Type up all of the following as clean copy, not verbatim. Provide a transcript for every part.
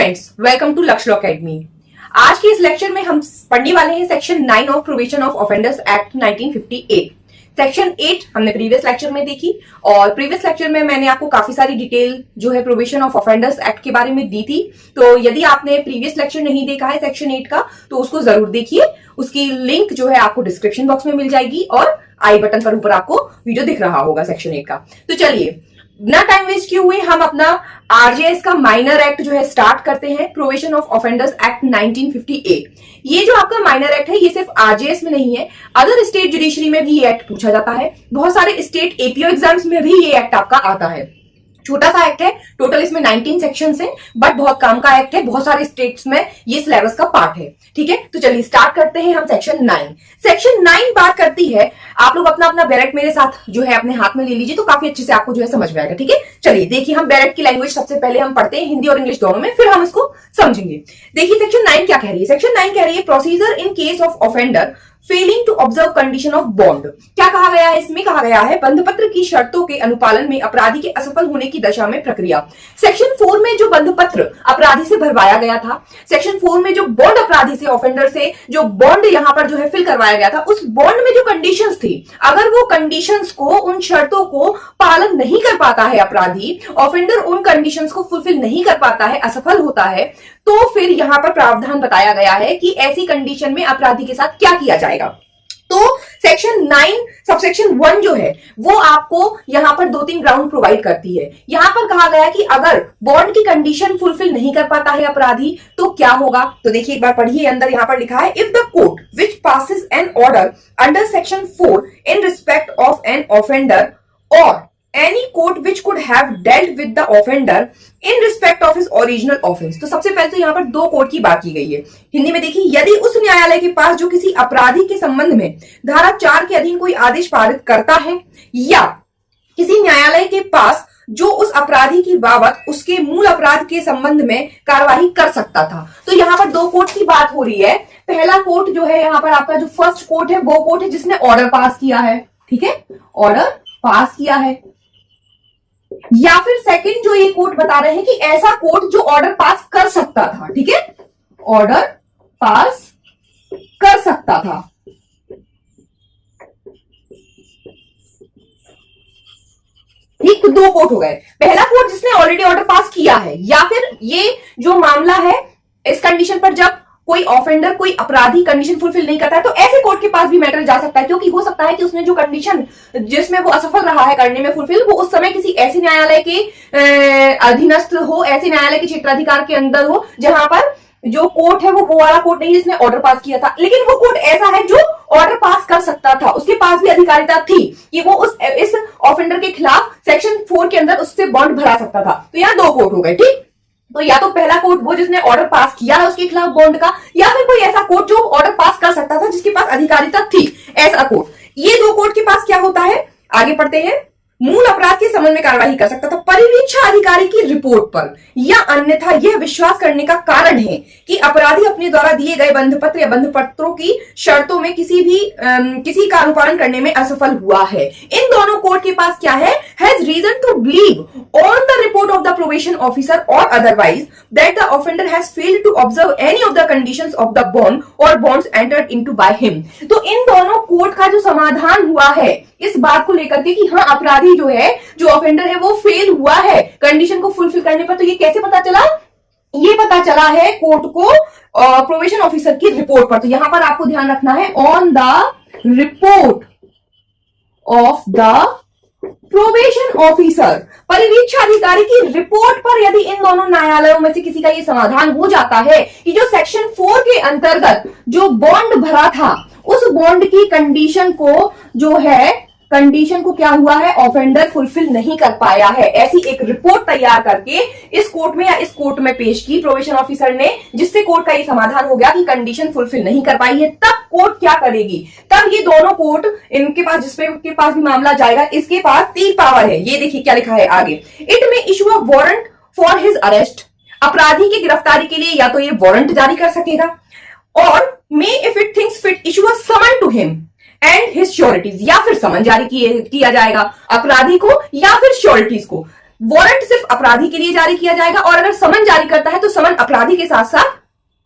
Friends, welcome to लक्ष्य law academy. आज के इस लेक्चर में हम पढ़ने वाले हैं section 9 of provision of offenders act 1958। Section 8 हमने प्रीवियस लेक्चर में देखी और प्रीवियस लेक्चर में मैंने आपको काफी सारी डिटेल जो है प्रोविजन ऑफ ऑफेंडर्स एक्ट के बारे में दी थी। तो यदि आपने प्रीवियस लेक्चर नहीं देखा है सेक्शन 8 का तो उसको जरूर देखिए। उसकी लिंक जो है आपको डिस्क्रिप्शन बॉक्स में मिल जाएगी और आई बटन पर ऊपर आपको वीडियो दिख रहा होगा सेक्शन 8 का। तो चलिए ना टाइम वेस्ट किए हुए हम अपना आरजेएस का माइनर एक्ट जो है स्टार्ट करते हैं। Provision of offenders act 1958। ये जो आपका माइनर एक्ट है ये सिर्फ आरजेएस में नहीं है, अदर स्टेट जुडिशरी में भी ये एक्ट पूछा जाता है। बहुत सारे स्टेट एपीओ एग्जाम्स में भी ये एक्ट आपका आता है। छोटा सा एक्ट है, टोटल इसमें 19 सेक्शंस हैं, बट बहुत काम का एक्ट है। बहुत सारे स्टेट्स में ये सिलेबस का पार्ट है। ठीक है, तो चलिए स्टार्ट करते हैं हम सेक्शन 9। सेक्शन 9 बात करती है, आप लोग अपना अपना बैरेट मेरे साथ जो है अपने हाथ में ले लीजिए तो काफी अच्छे से आपको जो है समझ में आएगा। ठीक है, चलिए देखिए हम बैरेट की लैंग्वेज सबसे पहले हम पढ़ते हैं हिंदी और इंग्लिश दोनों में, फिर हम इसको समझेंगे। देखिए सेक्शन 9 क्या कह रही है। सेक्शन 9 कह रही है procedure in case of offender failing to observe condition of bond. क्या कहा गया है इसमें? कहा गया है बंधपत्र की शर्तों के अनुपालन में अपराधी के असफल होने की दशा में प्रक्रिया। सेक्शन 4 में जो बंधपत्र अपराधी से भरवाया गया था, सेक्शन 4 में जो बॉन्ड अपराधी से ऑफेंडर से जो बॉन्ड यहां पर जो है फिल करवाया गया था, उस बॉन्ड में जो कंडीशंस थी, अगर वो कंडीशंस को, उन शर्तों को पालन नहीं कर पाता है अपराधी, ऑफेंडर उन कंडीशंस को फुलफिल नहीं कर पाता है, असफल होता है, तो फिर यहां पर प्रावधान बताया गया है कि ऐसी कंडीशन में अपराधी के साथ क्या किया जाएगा। तो सेक्शन 9 सबसेक्शन 1 जो है वो आपको यहां पर 2-3 ग्राउंड प्रोवाइड करती है। यहां पर कहा गया कि अगर बॉन्ड की कंडीशन फुलफिल नहीं कर पाता है अपराधी तो क्या होगा। तो देखिए एक बार पढ़िए, अंदर यहां पर लिखा है if the court which passes an order under section 4 in respect of an offender or any court which could have dealt with the offender in respect of his original offense। तो सबसे पहले तो यहाँ पर 2 कोर्ट की बात की गई है। हिंदी में देखिए, यदि उस न्यायालय के पास जो किसी अपराधी के संबंध में धारा 4 के अधीन कोई आदेश पारित करता है या किसी न्यायालय के पास जो उस अपराधी की बाबत उसके मूल अपराध के संबंध में कार्यवाही कर सकता था। तो यहाँ पर 2 कोर्ट की बात हो रही है। पहला कोर्ट जो है यहाँ पर आपका जो फर्स्ट कोर्ट है वो कोर्ट है जिसने ऑर्डर पास किया है। ठीक है, ऑर्डर पास किया है। या फिर सेकंड जो ये कोर्ट बता रहे हैं कि ऐसा कोर्ट जो ऑर्डर पास कर सकता था। ठीक है, ऑर्डर पास कर सकता था। ठीक, तो 2 कोर्ट हो गए। पहला कोर्ट जिसने ऑलरेडी ऑर्डर पास किया है, या फिर ये जो मामला है इस कंडीशन पर जब कोई ऑफेंडर, कोई अपराधी कंडीशन फुलफिल नहीं करता है तो ऐसे कोर्ट के पास भी मैटर जा सकता है, क्योंकि हो सकता है कि उसने जो कंडीशन जिसमें वो असफल रहा है करने में फुलफिल, वो उस समय किसी ऐसे न्यायालय के अधीनस्थ हो, ऐसे न्यायालय के क्षेत्राधिकार के अंदर हो जहां पर जो कोर्ट है वो वाला कोर्ट नहीं जिसने ऑर्डर पास किया था, लेकिन वो कोर्ट ऐसा है जो ऑर्डर पास कर सकता था, उसके पास भी अधिकारिता थी कि वो इस ऑफेंडर के खिलाफ सेक्शन 4 के अंदर उससे बॉन्ड भरा सकता था। तो यहाँ 2 कोर्ट हो गए। ठीक, तो या तो पहला कोर्ट वो जिसने ऑर्डर पास किया है उसके खिलाफ बॉन्ड का, या फिर कोई ऐसा कोर्ट जो ऑर्डर पास कर सकता था जिसके पास अधिकारिता थी, ऐसा कोर्ट। ये 2 कोर्ट के पास क्या होता है, आगे पढ़ते हैं। मूल अपराध के संबंध में कार्यवाही कर सकता था परिवीक्षा अधिकारी की रिपोर्ट पर, या अन्यथा यह विश्वास करने का कारण है कि अपराधी अपने द्वारा दिए गए बंधपत्र या बंधपत्रों की शर्तों में किसी का अनुपालन करने में असफल हुआ है। इन दोनों कोर्ट के पास क्या है, has reason to believe on the report of the probation officer और otherwise that the offender has failed to observe any of the conditions of the bond और bonds entered into by him. तो इन दोनों court का जो समाधान हुआ है इस बात को लेकर के कि हाँ अपराधी जो है, जो ऑफेंडर है वो फेल हुआ है कंडीशन को फुलफिल करने पर, तो ये कैसे पता चला? ये पता चला है कोर्ट को प्रोबेशन ऑफिसर की रिपोर्ट पर। तो यहां पर आपको ध्यान रखना है on the report of the probation officer, परिवीक्षा अधिकारी की रिपोर्ट पर यदि इन दोनों न्यायालयों में से किसी का ये समाधान हो जाता है कि जो सेक्शन 4 के अंतर्गत जो बॉन्ड भरा था उस बॉन्ड की कंडीशन को जो है, कंडीशन को क्या हुआ है, ऑफेंडर फुलफिल नहीं कर पाया है, ऐसी एक रिपोर्ट तैयार करके इस कोर्ट में या इस कोर्ट में पेश की प्रोबेशन ऑफिसर ने, जिससे कोर्ट का ये समाधान हो गया कि कंडीशन फुलफिल नहीं कर पाई है। तब कोर्ट क्या करेगी, तब ये दोनों कोर्ट, इनके पास जिसके पास भी मामला जाएगा इसके पास 3 पावर है। ये देखिए क्या लिखा है आगे, इट में issue a warrant for his arrest, अपराधी की गिरफ्तारी के लिए या तो ये वारंट जारी कर सकेगा, और may if it thinks fit issue a summon to him and his sureties, या फिर समन जारी किया जाएगा अपराधी को या फिर श्योरिटीज को। वारंट सिर्फ अपराधी के लिए जारी किया जाएगा, और अगर समन जारी करता है तो समन अपराधी के साथ साथ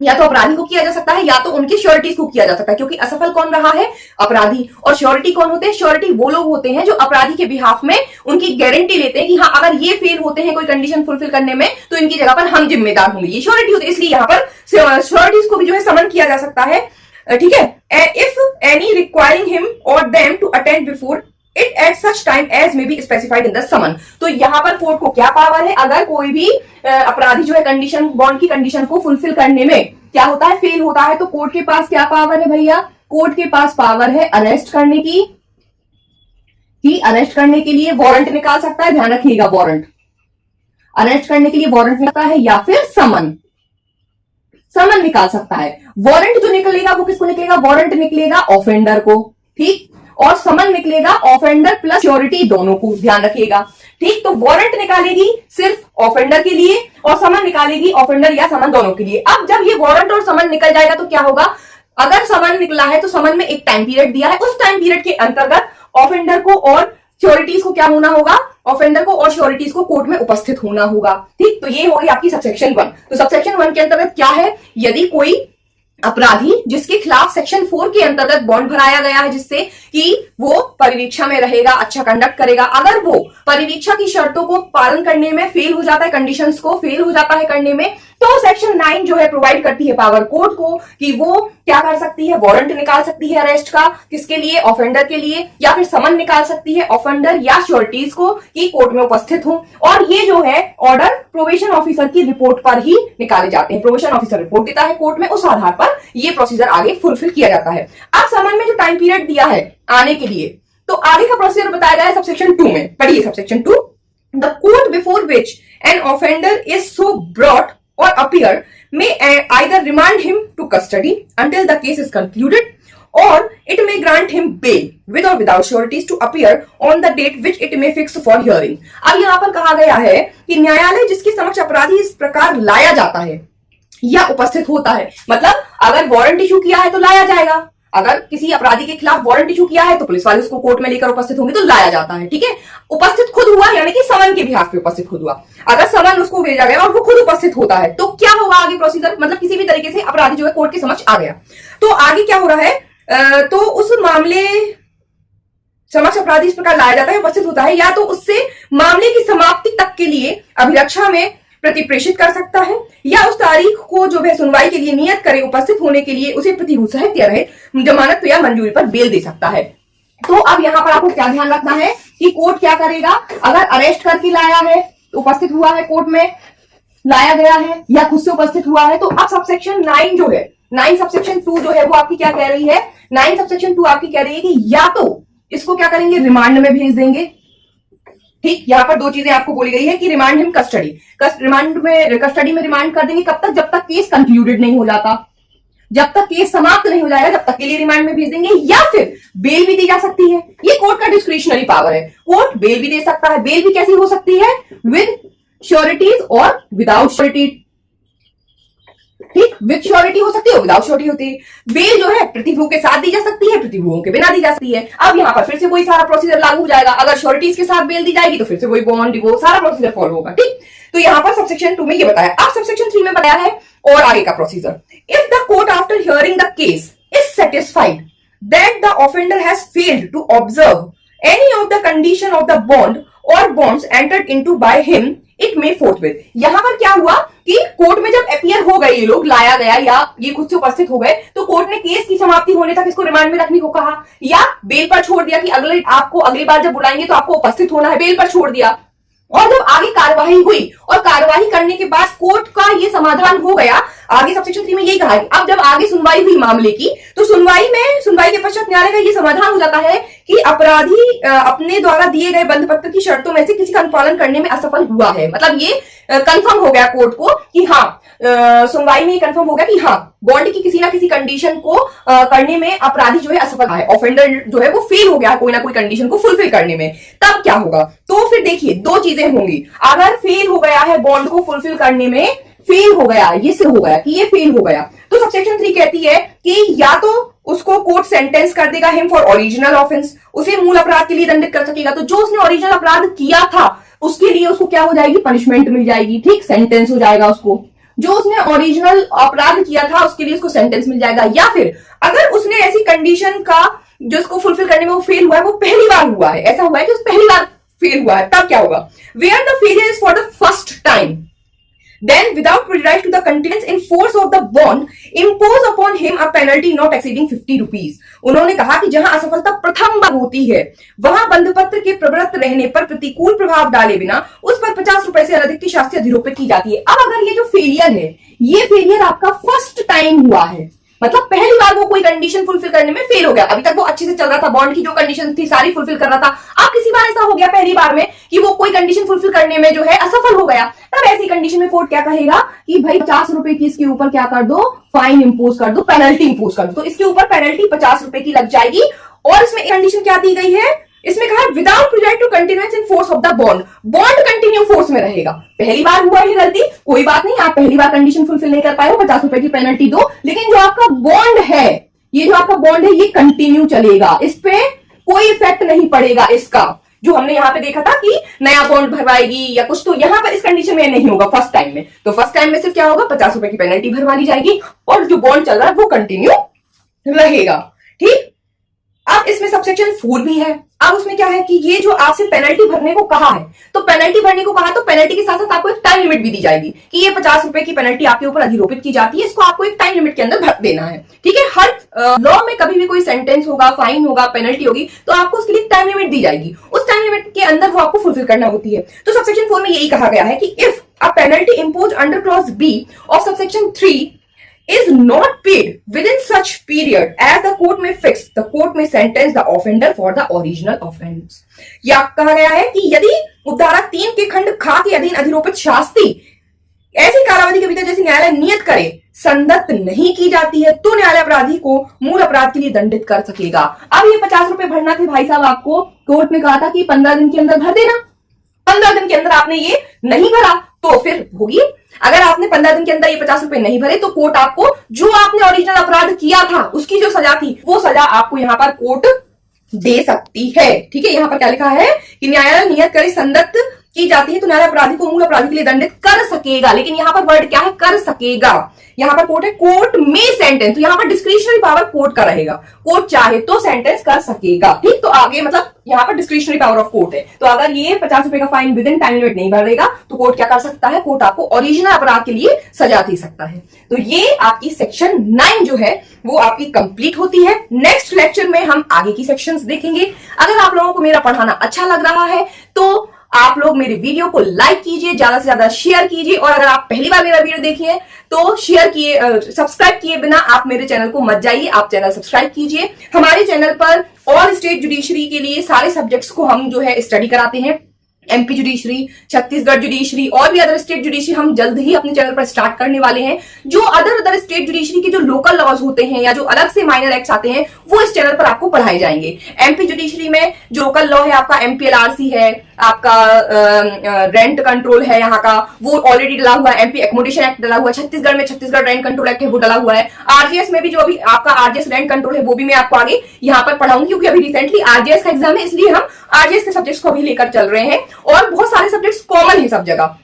या तो अपराधी को किया जा सकता है या तो उनकी श्योरिटीज को किया जा सकता है, क्योंकि असफल कौन रहा है? अपराधी। और श्योरिटी कौन होते हैं? श्योरिटी वो लोग होते हैं जो अपराधी के बिहाफ में उनकी गारंटी लेते हैं कि हाँ, अगर ये फेल होते हैं कोई कंडीशन फुलफिल करने में तो इनकी जगह पर हम जिम्मेदार होंगे, ये श्योरिटी होती है। इसलिए यहां पर श्योरिटीज को भी जो है समन किया जा सकता है, ठीक है। If any requiring him or them to attend before it at such time as may be specified in the summon. तो यहां पर कोर्ट को क्या पावर है? अगर कोई भी अपराधी जो है कंडीशन, बॉन्ड की कंडीशन को फुलफिल करने में क्या होता है? फेल होता है, तो कोर्ट के पास क्या पावर है भैया? कोर्ट के पास पावर है अरेस्ट करने की, अरेस्ट करने के लिए वारंट निकाल सकता है। ध्यान रखिएगा, वारंट अरेस्ट करने के लिए वारंट निकलता है, या फिर समन निकाल सकता है। वारंट जो निकलेगा वो किसको निकलेगा? वारंट निकलेगा ऑफेंडर को, ठीक, और समन निकलेगा ऑफेंडर प्लस श्योरिटी दोनों को। ध्यान रखिएगा, ठीक। तो वारंट निकालेगी सिर्फ ऑफेंडर के लिए और समन निकालेगी ऑफेंडर या समन दोनों के लिए। अब जब ये वारंट और समन निकल जाएगा तो क्या होगा? अगर समन निकला है तो समन में एक टाइम पीरियड दिया है, उस टाइम पीरियड के अंतर्गत ऑफेंडर को और श्योरिटीज को क्या होना होगा? ऑफेंडर को और श्योरिटीज को कोर्ट में उपस्थित होना होगा, ठीक। तो ये होगी आपकी सबसेक्शन 1। तो सबसेक्शन 1 के अंतर्गत क्या है? यदि कोई अपराधी जिसके खिलाफ सेक्शन 4 के अंतर्गत बॉन्ड भराया गया है जिससे कि वो परिवीक्षा में रहेगा, अच्छा कंडक्ट करेगा, अगर वो परिवीक्षा की शर्तों को पालन करने में फेल हो जाता है, कंडीशंस को फेल हो जाता है करने में, तो सेक्शन 9 जो है प्रोवाइड करती है पावर कोर्ट को कि वो क्या कर सकती है? वारंट निकाल सकती है अरेस्ट का, किसके लिए? ऑफेंडर के लिए, या फिर समन निकाल सकती है ऑफेंडर या श्योरिटीज को कि कोर्ट में उपस्थित हो। और ये जो है ऑर्डर प्रोबेशन ऑफिसर की रिपोर्ट पर ही निकाले जाते हैं। प्रोबेशन ऑफिसर रिपोर्ट देता है कोर्ट में, उस आधार पर ये प्रोसीजर आगे फुलफिल किया जाता है। अब समन में जो टाइम पीरियड दिया है आने के लिए, तो आगे का प्रोसीजर बताया गया है सबसेक्शन 2 में। पढ़िए subsection 2। The court before which N offender is so brought or appear may either remand him to custody until the case is concluded, or it may grant him bail with or without sureties to appear on the date which it may fix for hearing। अब यहाँ पर कहा गया है कि न्यायालय जिसके समक्ष अपराधी इस प्रकार लाया जाता है या उपस्थित होता है, मतलब अगर वारंट इशू किया है तो लाया जाएगा, अगर किसी अपराधी के खिलाफ वारंट इशू किया है तो पुलिस वाले उसको कोर्ट में लेकर उपस्थित होंगे तो लाया जाता है, ठीक है। उपस्थित खुद हुआ यानी कि समन के बिहाफ पे उपस्थित खुद हुआ। अगर समन उसको भेजा गया और वो खुद उपस्थित होता है तो क्या होगा आगे प्रोसीजर? मतलब किसी भी तरीके से अपराधी जो है कोर्ट के समक्ष आ गया तो आगे क्या हो रहा है? तो उस मामले समक्ष अपराधी इस प्रकार लाया जाता है, उपस्थित होता है, या तो उससे मामले की समाप्ति तक के लिए अभिरक्षा में प्रतिप्रेषित कर सकता है, या उस तारीख को जो है सुनवाई के लिए नियत करे उपस्थित होने के लिए उसे प्रतिभूत सहित या रहित जमानत या मंजूरी पर बेल दे सकता है। तो अब यहाँ पर आपको क्या ध्यान रखना है कि कोर्ट क्या करेगा? अगर अरेस्ट करके लाया है, उपस्थित हुआ है कोर्ट में, लाया गया है या खुद से उपस्थित हुआ है, तो अब सबसेक्शन 9 जो है, 9 सबसेक्शन 2 जो है वो आपकी क्या कह रही है? 9 सबसेक्शन 2 आपकी कह रही है कि या तो इसको क्या करेंगे? रिमांड में भेज देंगे, ठीक। यहां पर 2 चीजें आपको बोली गई है कि रिमांड हिम कस्टडी, कस्टडी में रिमांड कर देंगे कब तक? जब तक केस कंक्लूडेड नहीं हो जाता, जब तक केस समाप्त नहीं हो जाएगा जब तक के लिए रिमांड में भेज देंगे, या फिर बेल भी दी जा सकती है। ये कोर्ट का डिस्क्रिशनरी पावर है, कोर्ट बेल भी दे सकता है। बेल भी कैसी हो सकती है? विद श्योरिटीज और विदाउट श्योरिटी, ठीक। विद श्योरिटी हो सकती है, विदाउट श्योरिटी होती है। बेल जो है प्रतिभूत के साथ दी जा सकती है, प्रतिभूतों के बिना दी जा सकती है। अब यहाँ पर फिर से वही सारा प्रोसीजर लागू हो जाएगा। अगर श्योरिटीज के साथ बेल दी जाएगी तो फिर से वही बॉन्ड डिवोर्स सारा प्रोसीजर फॉलो होगा, ठीक। तो यहाँ पर सबसेक्शन 2 में ये बताया। अब सबसेक्शन 3 में बताया है और आगे का procedure. If the court after hearing the case is satisfied that the offender has failed to observe any of the condition of the bond और bonds entered into by him it may forthwith. यहां पर क्या हुआ कि court में जब appear हो गए ये लोग, लाया गया या ये खुद से उपस्थित हो गए, तो कोर्ट ने केस की समाप्ति होने तक इसको रिमांड में रखने को कहा या बेल पर छोड़ दिया कि अगली बार जब बुलाएंगे तो आपको उपस्थित होना है, बेल पर छोड़ दिया। और जब आगे कार्यवाही हुई और कार्यवाही करने के बाद कोर्ट का ये समाधान हो गया, आगे सबसेक्शन 3 में यही कहा है अब जब आगे सुनवाई हुई मामले की, तो सुनवाई के पश्चात न्यायालय का ये समाधान हो जाता है कि अपराधी अपने द्वारा दिए गए बंध पत्र की शर्तों में से किसी का अनुपालन करने में असफल हुआ है। मतलब ये कंफर्म हो गया कोर्ट को कि हाँ, सुनवाई में कंफर्म हो गया कि हाँ, बॉन्ड की किसी ना किसी कंडीशन को करने में अपराधी जो है असफल है, ऑफेंडर जो है वो फेल हो गया कोई ना कोई कंडीशन को फुलफिल करने में। तब क्या होगा? तो फिर देखिए 2 चीजें होंगी। अगर फेल हो गया है बॉन्ड को फुलफिल करने में, फेल हो गया, ये सिद्ध हो गया कि ये फेल हो गया, तो सबसेक्शन 3 कहती है कि या तो उसको कोर्ट सेंटेंस कर देगा हिम फॉर ओरिजिनल ऑफेंस, उसे मूल अपराध के लिए दंडित कर सकेगा। तो जो उसने ओरिजिनल अपराध किया था उसके लिए उसको क्या हो जाएगी, पनिशमेंट मिल जाएगी, ठीक, सेंटेंस हो जाएगा उसको। जो उसने ओरिजिनल अपराध किया था उसके लिए उसको सेंटेंस मिल जाएगा। या फिर अगर उसने ऐसी कंडीशन का जो उसको फुलफिल करने में वो फेल हुआ है, वो पहली बार हुआ है, ऐसा हुआ है कि उस पहली बार फेल हुआ है, तब क्या होगा, where the failure is for the first time, then without prejudice to the continuance in force of the bond impose upon him a penalty not exceeding 50 rupees। उन्होंने कहा कि जहां असफलता प्रथम बार होती है वहां बंधपत्र के प्रवृत्त रहने पर प्रतिकूल प्रभाव डाले बिना उस पर 50 रुपए से अधिक की शास्ति अधिरोपित की जाती है। अब अगर ये जो फेलियर है, ये फेलियर आपका फर्स्ट टाइम हुआ है, मतलब पहली बार वो कोई कंडीशन फुलफिल करने में फेल हो गया, अभी तक वो अच्छे से चल रहा था, बॉन्ड की जो कंडीशन थी सारी फुलफिल कर रहा था, अब किसी बार ऐसा हो गया पहली बार में कि वो कोई कंडीशन फुलफिल करने में जो है असफल हो गया, तब ऐसी कंडीशन में कोर्ट क्या कहेगा कि भाई 50 रुपए की इसके ऊपर क्या कर दो, फाइन इंपोज कर दो, पेनल्टी इंपोज कर दो। तो इसके ऊपर पेनल्टी 50 रुपए की लग जाएगी। और इसमें कंडीशन क्या दी गई है, इसमें कहा without prejudice to continuance in force of the bond, bond continue force में रहेगा। पहली बार हुआ है गलती, कोई बात नहीं, आप पहली बार कंडीशन फुलफिल नहीं कर पाए हो, 50 रुपए की पेनल्टी दो, लेकिन जो आपका बॉन्ड है, ये जो आपका बॉन्ड है ये कंटिन्यू चलेगा, इस पे कोई इफेक्ट नहीं पड़ेगा इसका। जो हमने यहाँ पे देखा था कि नया बॉन्ड भरवाएगी या कुछ, तो यहाँ पर इस कंडीशन में नहीं होगा फर्स्ट टाइम में। तो फर्स्ट टाइम में सिर्फ क्या होगा, 50 रुपए की पेनल्टी भरवा ली जाएगी और जो बॉन्ड चल रहा है वो कंटिन्यू रहेगा, ठीक। अब इसमें सबसेक्शन 4 भी है। अब उसमें क्या है कि ये जो आपसे पेनल्टी भरने को कहा है, तो पेनल्टी भरने को कहा तो पेनल्टी के साथ साथ आपको एक टाइम लिमिट भी दी जाएगी कि ये 50 रुपए की पेनल्टी आपके ऊपर अधिरोपित की जाती है, इसको आपको एक टाइम लिमिट के अंदर भर देना है, ठीक है। हर लॉ में कभी भी कोई सेंटेंस होगा, फाइन होगा, पेनल्टी होगी, तो आपको उसके लिए टाइम लिमिट दी जाएगी, उस टाइम लिमिट के अंदर वो आपको फुलफिल करना होती है। तो सबसेक्शन 4 में यही कहा गया है कि if a penalty impose under clause B of subsection 3 is not paid within such period as the court may fix, the court may sentence the offender for the original offense। या कहा गया है कि यदि उपधारा 3 के खंड खा के अधीन अधिरोपित शास्ति ऐसी कालावधि के भीतर जैसे न्यायालय नियत करे संदत्त नहीं की जाती है, तो न्यायालय अपराधी को मूल अपराध के लिए दंडित कर सकेगा। अब ये 50 रुपए भरना थे भाई साहब, आपको कोर्ट ने कहा था कि 15 दिन के अंदर भर देना, 15 दिन के अंदर आपने ये नहीं भरा तो फिर होगी, अगर आपने 15 दिन के अंदर ये 50 रुपए नहीं भरे तो कोर्ट आपको जो आपने ओरिजिनल अपराध किया था उसकी जो सजा थी वो सजा आपको यहाँ पर कोर्ट दे सकती है, ठीक है। यहाँ पर क्या लिखा है कि न्यायालय नियत करे संदत्त की जाती है तो न्यायालय अपराधी को मूल अपराधी के लिए दंडित कर सकेगा, लेकिन यहाँ पर वर्ड क्या है, कर सकेगा। यहाँ पर कोर्ट है कोर्ट में सेंटेंस, तो यहाँ पर डिस्क्रिशनरी पावर कोर्ट का रहेगा, कोर्ट चाहे तो सेंटेंस कर सकेगा, ठीक। तो आगे मतलब यहाँ पर डिस्क्रिशनरी पावर ऑफ कोर्ट है, तो अगर ये 50 रुपए का fine with in time limit नहीं भरेगा तो कोर्ट क्या कर सकता है, कोर्ट आपको ओरिजिनल अपराध के लिए सजा दे सकता है। तो ये आपकी सेक्शन 9 जो है वो आपकी कंप्लीट होती है। नेक्स्ट लेक्चर में हम आगे की सेक्शंस देखेंगे। अगर आप लोगों को मेरा पढ़ाना अच्छा लग रहा है तो आप लोग मेरे वीडियो को लाइक कीजिए, ज्यादा से ज्यादा शेयर कीजिए, और अगर आप पहली बार मेरा वीडियो देखिए तो शेयर किए, सब्सक्राइब किए बिना आप मेरे चैनल को मत जाइए, आप चैनल सब्सक्राइब कीजिए। हमारे चैनल पर ऑल स्टेट जुडिशरी के लिए सारे सब्जेक्ट्स को हम जो है स्टडी कराते हैं, एमपी जुडिशरी, छत्तीसगढ़ जुडिशरी और भी अदर स्टेट जुडिशरी हम जल्द ही अपने चैनल पर स्टार्ट करने वाले हैं। जो अदर स्टेट जुडिशरी के जो लोकल लॉज होते हैं या जो अलग से माइनर एक्ट्स आते हैं वो इस चैनल पर आपको पढ़ाए जाएंगे। एमपी जुडिशरी में जो लोकल लॉ है आपका एमपीएलआरसी है, आपका रेंट कंट्रोल है, यहाँ का वो ऑलरेडी डला हुआ है, एमपी एकोमोडेशन एक्ट डला हुआ है, छत्तीसगढ़ में छत्तीसगढ़ रेंट कंट्रोल एक्ट है वो डला हुआ है, आरजीएस में भी जो अभी आपका आरजीएस रेंट कंट्रोल है वो भी मैं आपको आगे यहाँ पर पढ़ाऊंगी, क्योंकि अभी रिसेंटली आरजीएस का एग्जाम है, इसलिए हम आरजीएस के सब्जेक्ट्स को भी लेकर चल रहे हैं। और बहुत सारे सब्जेक्ट्स कॉमन है सब जगह,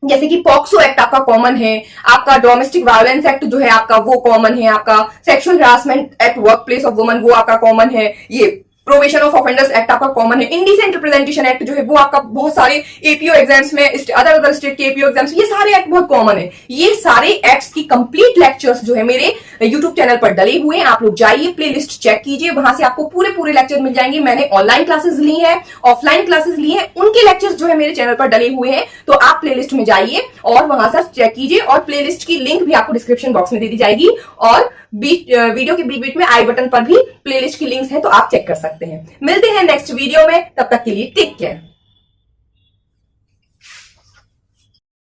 जैसे कि पॉक्सो एक्ट आपका कॉमन है, आपका डोमेस्टिक वायलेंस एक्ट जो है आपका वो कॉमन है, आपका sexual harassment act work place of woman वो आपका कॉमन है, ये प्रोबेशन ऑफ ऑफेंडर्स एक्ट आपका कॉमन है, इंडिसेंट रिप्रेजेंटेशन एक्ट जो है वो आपका बहुत सारे एपीओ एग्जाम्स में, अदर स्टेट के एपीओ एग्जाम्स, ये सारे एक्ट बहुत कॉमन है। ये सारे एक्ट्स की कंप्लीट लेक्चर्स जो है मेरे यूट्यूब चैनल पर डले हुए हैं, आप लोग जाइए प्लेलिस्ट चेक कीजिए, वहां से आपको पूरे लेक्चर मिल जाएंगे। मैंने ऑनलाइन क्लासेस ली है, ऑफलाइन क्लासेस ली है, उनके लेक्चर्स जो है मेरे चैनल पर डले हुए हैं, तो आप प्लेलिस्ट में जाइए और वहां से चेक कीजिए, और प्लेलिस्ट की लिंक भी आपको डिस्क्रिप्शन बॉक्स में दे दी जाएगी, और वीडियो के बीच में आई बटन पर भी प्लेलिस्ट की लिंक्स है तो आप चेक कर सकते हैं। मिलते हैं नेक्स्ट वीडियो में, तब तक के लिए टेक केयर।